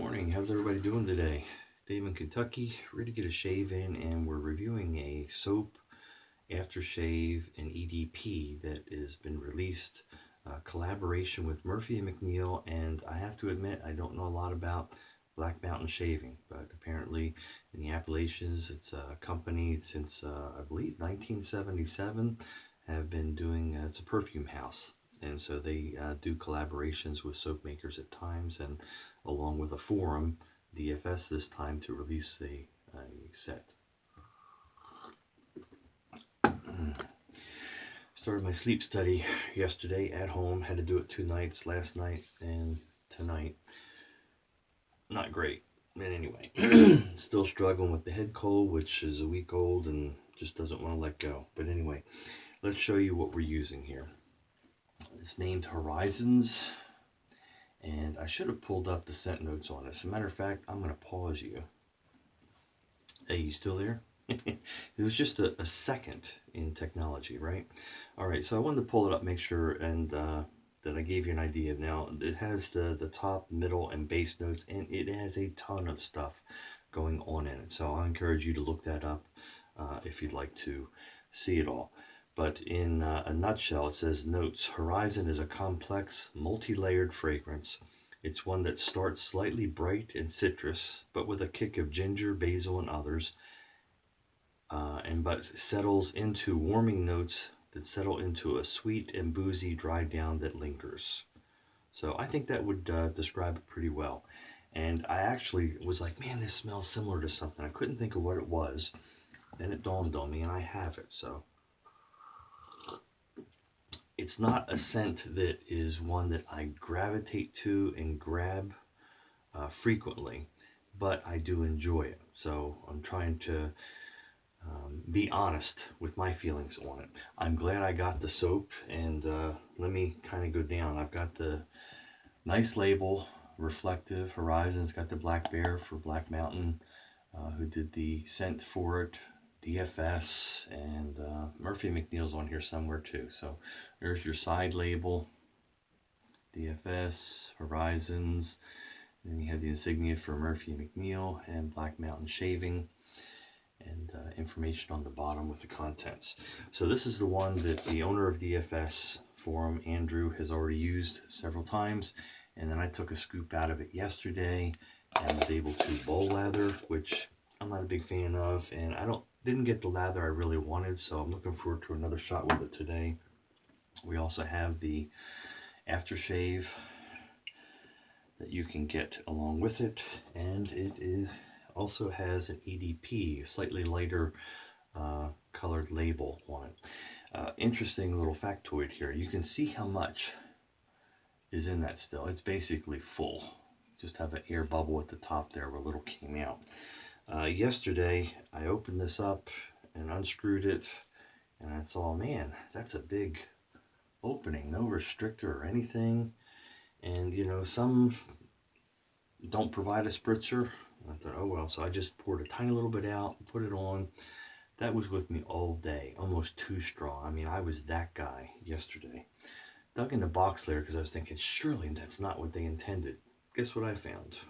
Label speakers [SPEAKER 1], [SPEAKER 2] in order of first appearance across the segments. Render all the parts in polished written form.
[SPEAKER 1] Morning, how's everybody doing today? Dave in Kentucky, ready to get a shave in, and we're reviewing a soap, aftershave, and EDP that has been released, collaboration with Murphy and McNeil, and I have to admit I don't know a lot about Black Mountain Shaving, but apparently in the Appalachians it's a company since I believe 1977, have been doing, it's a perfume house. And so they do collaborations with soap makers at times, and along with a forum, DFS this time, to release a set. Started my sleep study yesterday at home. Had to do it 2 nights, last night and tonight. Not great. And anyway, still struggling with the head cold, which is a week old and just doesn't want to let go. But anyway, let's show you what we're using here. It's named Horizons, and I should have pulled up the scent notes on it. As a matter of fact, I'm going to pause you. Hey, you still there? It was just a second in technology, right? All right, so I wanted to pull it up, make sure, and that I gave you an idea. Now, it has the top, middle, and base notes, and it has a ton of stuff going on in it. So I encourage you to look that up if you'd like to see it all. But in a nutshell, it says notes. Horizon is a complex, multi-layered fragrance. It's one that starts slightly bright and citrus, but with a kick of ginger, basil, and others, but settles into warming notes that settle into a sweet and boozy dry down that lingers. So I think that would describe it pretty well. And I actually was like, man, this smells similar to something. I couldn't think of what it was. Then it dawned on me, and I have it. So it's not a scent that is one that I gravitate to and grab frequently, but I do enjoy it. So I'm trying to be honest with my feelings on it. I'm glad I got the soap, and let me kind of go down. I've got the nice label, reflective. Horizons got the Black Bear for Black Mountain, who did the scent for it. DFS, and Murphy McNeil's on here somewhere too. So there's your side label, DFS, Horizons, and then you have the insignia for Murphy McNeil and Black Mountain Shaving, and information on the bottom with the contents. So this is the one that the owner of DFS forum, Andrew, has already used several times, and then I took a scoop out of it yesterday and was able to bowl lather, which I'm not a big fan of, and didn't get the lather I really wanted, so I'm looking forward to another shot with it today. We also have the aftershave that you can get along with it, and it also has an EDP, slightly lighter colored label on it. Interesting little factoid here. You can see how much is in that still. It's basically full. Just have an air bubble at the top there where a little came out. Yesterday, I opened this up and unscrewed it, and I thought, man, that's a big opening, no restrictor or anything. And, you know, some don't provide a spritzer. I thought, oh well, so I just poured a tiny little bit out, put it on. That was with me all day, almost too strong. I mean, I was that guy yesterday. Dug in the box layer because I was thinking, surely that's not what they intended. Guess what I found?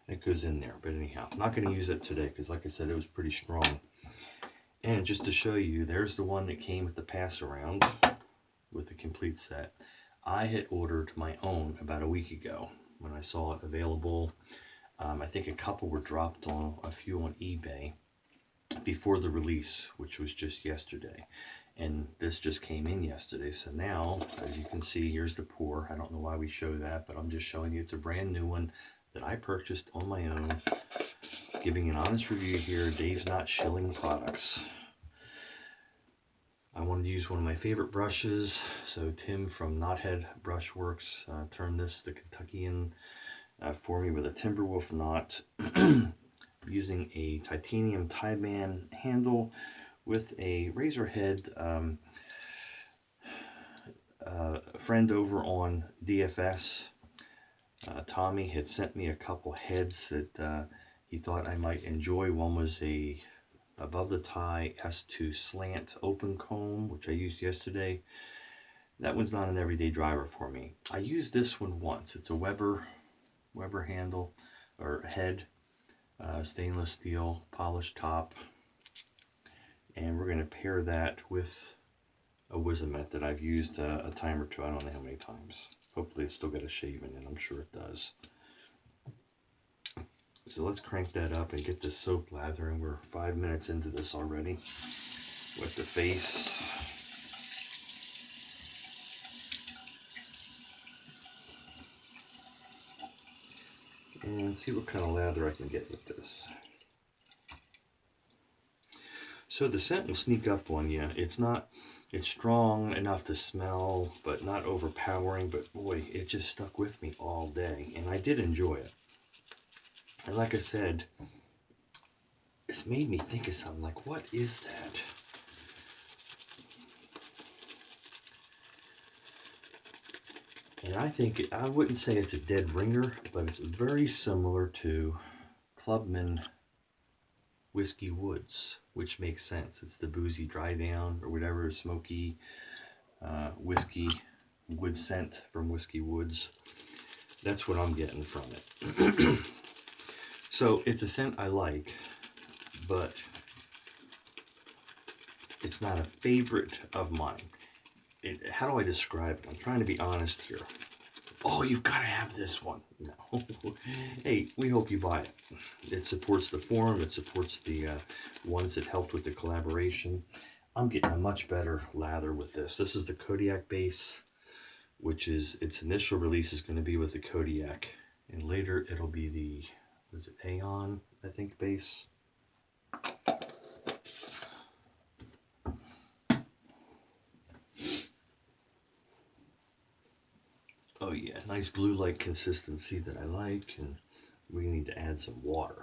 [SPEAKER 1] It goes in there, but anyhow, I'm not going to use it today because, like I said, it was pretty strong. And just to show you, there's the one that came with the pass around with the complete set. I had ordered my own about a week ago when I saw it available. I think a couple were dropped on, a few on eBay before the release, which was just yesterday. And this just came in yesterday. So now, as you can see, here's the pour. I don't know why we show that, but I'm just showing you it's a brand new one that I purchased on my own. Giving an honest review here. Dave's not shilling products. I wanted to use one of my favorite brushes. So Tim from Knothead Brushworks turned the Kentuckian, for me with a Timberwolf knot. Using a titanium Tibam handle with a razor head. Friend over on DFS, Tommy, had sent me a couple heads that he thought I might enjoy. One was a above the tie S2 slant open comb, which I used yesterday. That one's not an everyday driver for me. I used this one once. It's a Weber Weber handle or head, stainless steel, polished top. And we're going to pair that with a Wizamet that I've used a time or two. I don't know how many times. Hopefully it's still got a shave in it. I'm sure it does. So let's crank that up and get this soap lathering. We're 5 minutes into this already with the face. And see what kind of lather I can get with this. So the scent will sneak up on you. It's strong enough to smell, but not overpowering. But boy, it just stuck with me all day. And I did enjoy it. And like I said, it's made me think of something like, what is that? And I wouldn't say it's a dead ringer, but it's very similar to Clubman Whiskey Woods, which makes sense. It's the boozy dry down or whatever, smoky whiskey wood scent from Whiskey Woods. That's what I'm getting from it. So it's a scent I like, but it's not a favorite of mine. How do I describe it? I'm trying to be honest here. Oh, you've got to have this one. No. Hey, we hope you buy it. It supports the forum. It supports the ones that helped with the collaboration. I'm getting a much better lather with this. This is the Kodiak base, which is its initial release is going to be with the Kodiak. And later it'll be the, was it Aeon, I think, base. Oh yeah, nice glue-like consistency that I like, and we need to add some water.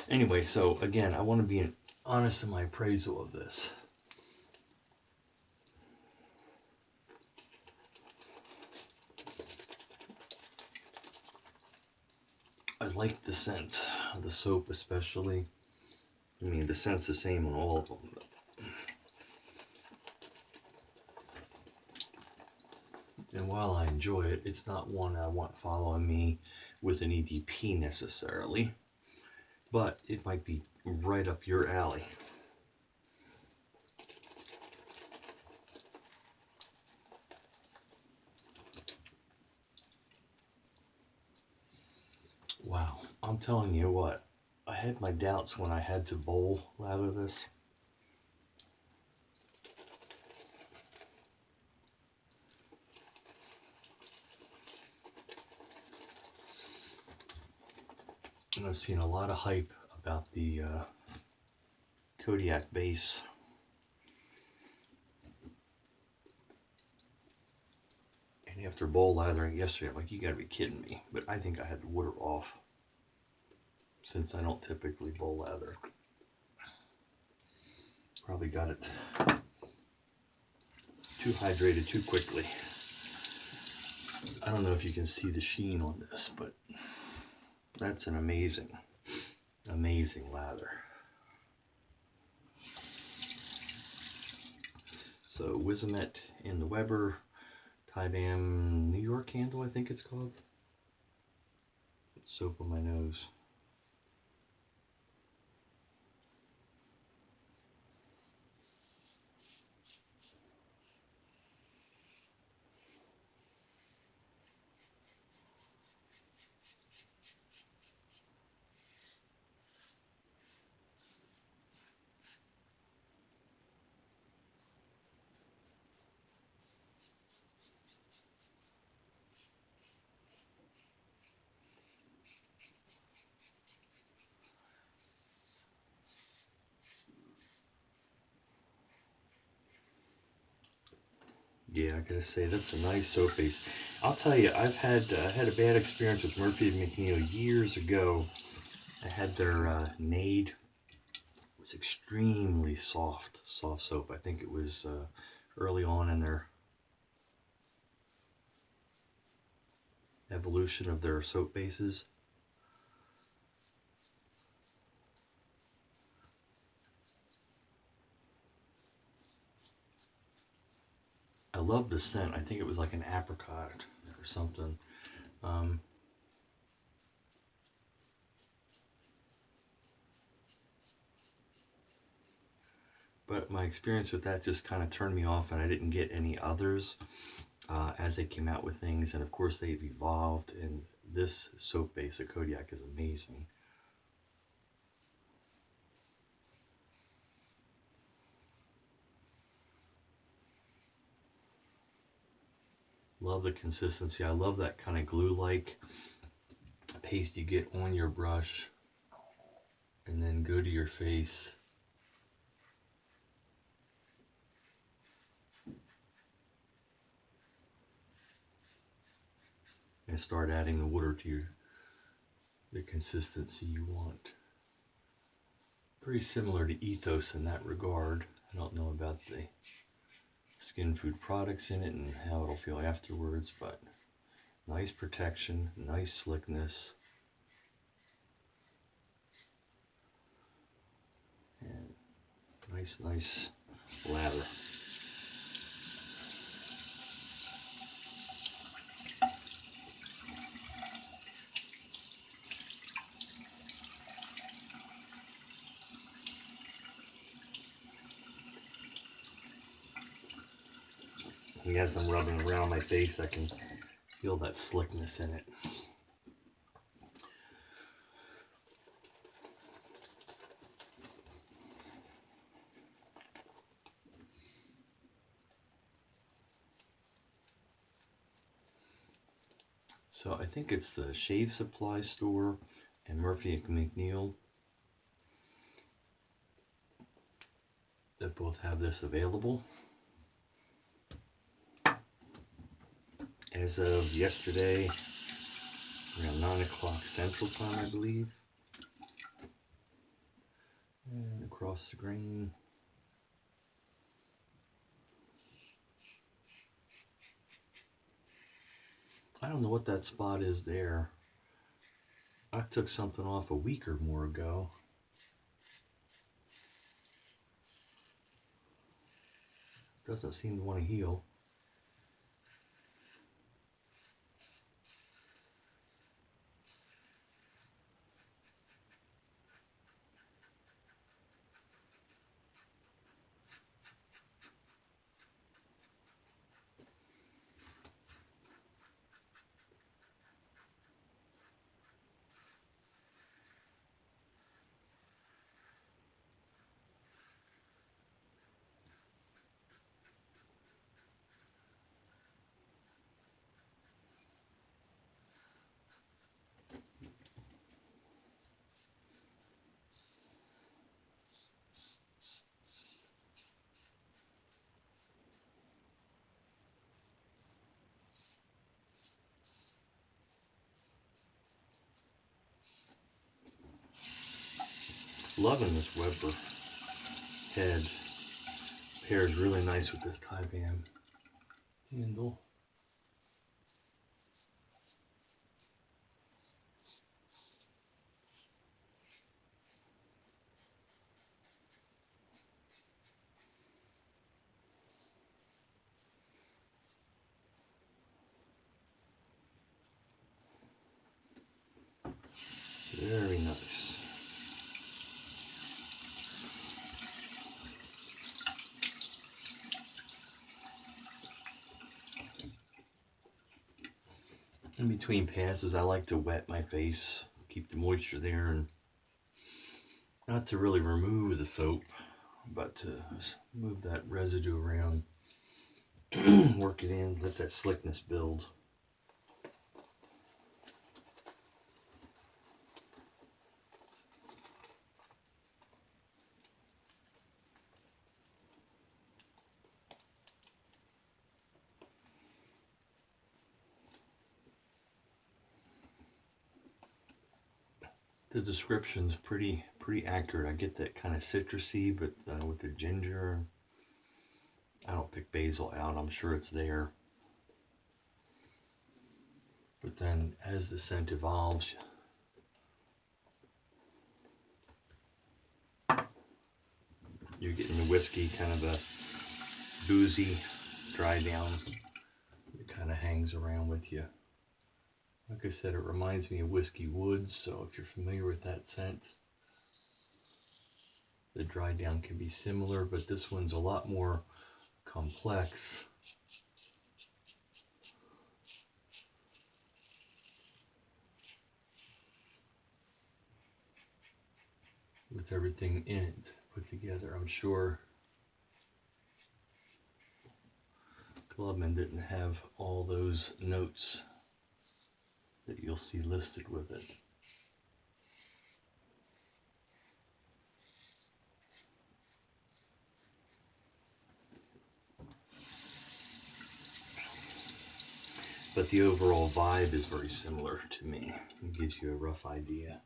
[SPEAKER 1] Anyway, so again, I want to be honest in my appraisal of this. I like the scent, the soap especially. I mean, the scent's the same on all of them, but and while I enjoy it, it's not one I want following me with an EDP necessarily, but it might be right up your alley. Wow, I'm telling you what, I had my doubts when I had to bowl lather this. And I've seen a lot of hype about the Kodiak base. And after bowl lathering yesterday, I'm like, you gotta be kidding me. But I think I had the water off, since I don't typically bowl lather. Probably got it too hydrated too quickly. I don't know if you can see the sheen on this, but that's an amazing, amazing lather. So Wizamet in the Weber, Tibam New York handle, I think it's called. Soap on my nose. Yeah, I gotta say, that's a nice soap base. I'll tell you, I've had a bad experience with Murphy and McNeil years ago. I had their Nade. It was extremely soft soap. I think it was early on in their evolution of their soap bases. I love the scent. I think it was like an apricot or something. But my experience with that just kind of turned me off, and I didn't get any others as they came out with things. And of course they've evolved, and this soap base of Kodiak is amazing. Love the consistency. I love that kind of glue-like paste you get on your brush and then go to your face. And start adding the water to the consistency you want. Very similar to Ethos in that regard. I don't know about the skin food products in it and how it'll feel afterwards, but nice protection, nice slickness, and nice lather. And as I'm rubbing around my face, I can feel that slickness in it. So I think it's the Shave Supply Store and Murphy and McNeil that both have this available. As of yesterday, around 9 o'clock Central Time, I believe. And across the grain. I don't know what that spot is there. I took something off a week or more ago. Doesn't seem to want to heal. Loving this Weber head. Pairs really nice with this Tibam handle. Very nice. In between passes, I like to wet my face, keep the moisture there, and not to really remove the soap, but to move that residue around, work it in, let that slickness build. The description's pretty accurate. I get that kind of citrusy, but with the ginger, I don't pick basil out. I'm sure it's there. But then as the scent evolves, you're getting the whiskey, kind of a boozy dry down. It kind of hangs around with you. Like I said, it reminds me of Whiskey Woods, so if you're familiar with that scent, the dry down can be similar, but this one's a lot more complex. With everything in it put together. I'm sure Clubman didn't have all those notes that you'll see listed with it. But the overall vibe is very similar to me. It gives you a rough idea.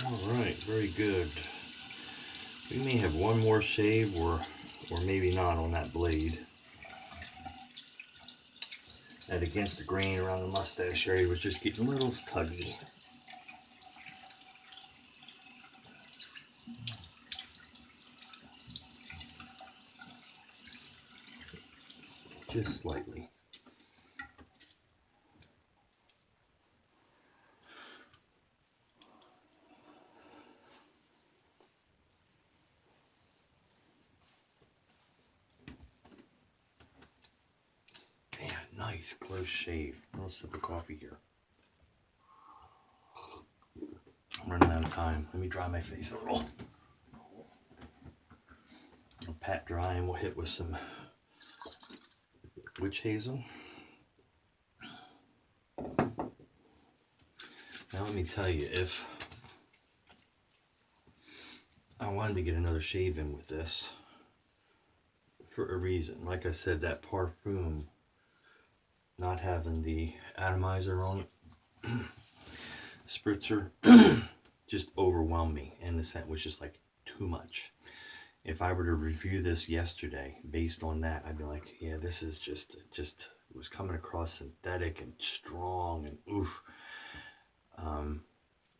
[SPEAKER 1] Alright, very good. We may have one more shave or maybe not on that blade. That against the grain around the mustache area was just getting a little tuggy. Just slightly. Man, nice close shave. A little sip of coffee here. I'm running out of time. Let me dry my face a little. I'll pat dry and we'll hit with some witch hazel. Now let me tell you, if I wanted to get another shave in with this, for a reason. Like I said, that parfum, not having the atomizer on it, spritzer, just overwhelmed me, and the scent was just like too much. If I were to review this yesterday based on that, I'd be like, yeah, this is just it was coming across synthetic and strong and oof.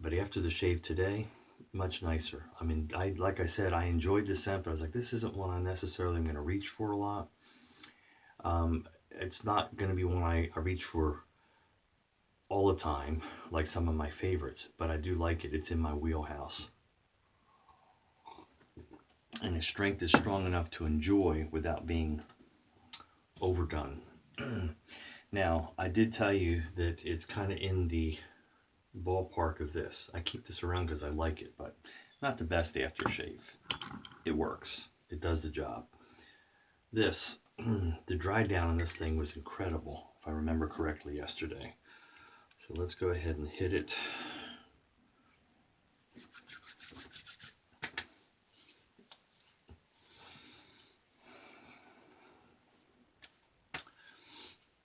[SPEAKER 1] But after the shave today, much nicer. I mean, like I said, I enjoyed the scent, but I was like, this isn't one I necessarily am going to reach for a lot. It's not going to be one I reach for all the time, like some of my favorites, but I do like it. It's in my wheelhouse. And the strength is strong enough to enjoy without being overdone. Now, I did tell you that it's kind of in the ballpark of this. I keep this around because I like it, but not the best aftershave. It works. It does the job. This, the dry down on this thing was incredible, if I remember correctly yesterday. So let's go ahead and hit it.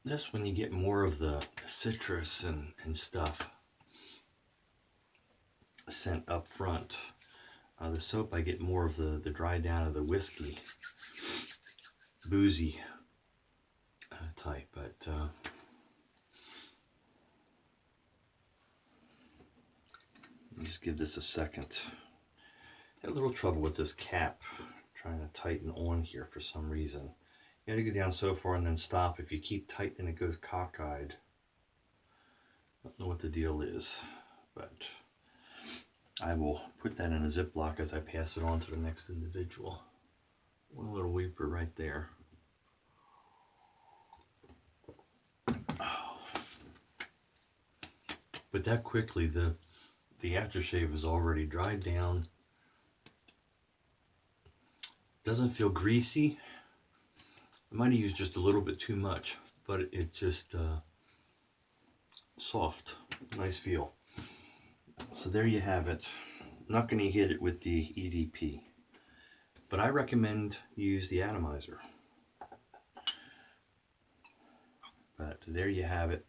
[SPEAKER 1] This when you get more of the citrus and stuff scent up front. The soap, I get more of the dry down of the whiskey, boozy type, but just give this a second. Had a little trouble with this cap, trying to tighten on here for some reason. You gotta go down so far and then stop. If you keep tightening, it goes cockeyed. I don't know what the deal is, but I will put that in a Ziploc as I pass it on to the next individual. One little weeper right there. Oh. But that quickly, the aftershave is already dried down. Doesn't feel greasy. I might have used just a little bit too much, but it just soft, nice feel. So there you have it. I'm not going to hit it with the EDP, but I recommend you use the atomizer. But there you have it.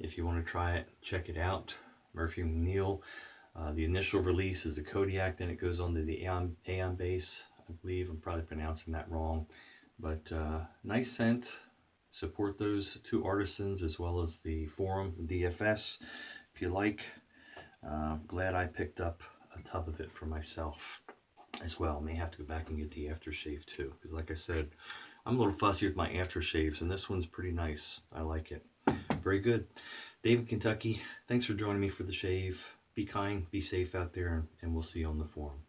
[SPEAKER 1] If you want to try it, check it out. Murphy McNeil. The initial release is the Kodiak, then it goes on to the Aeon base. I believe I'm probably pronouncing that wrong, but nice scent. Support those two artisans as well as the forum, the DFS, if you like. Glad I picked up a tub of it for myself as well. May have to go back and get the aftershave too, because like I said, I'm a little fussy with my aftershaves, and this one's pretty nice. I like it. Very good. Dave in Kentucky, thanks for joining me for the shave. Be kind, be safe out there, and we'll see you on the forum.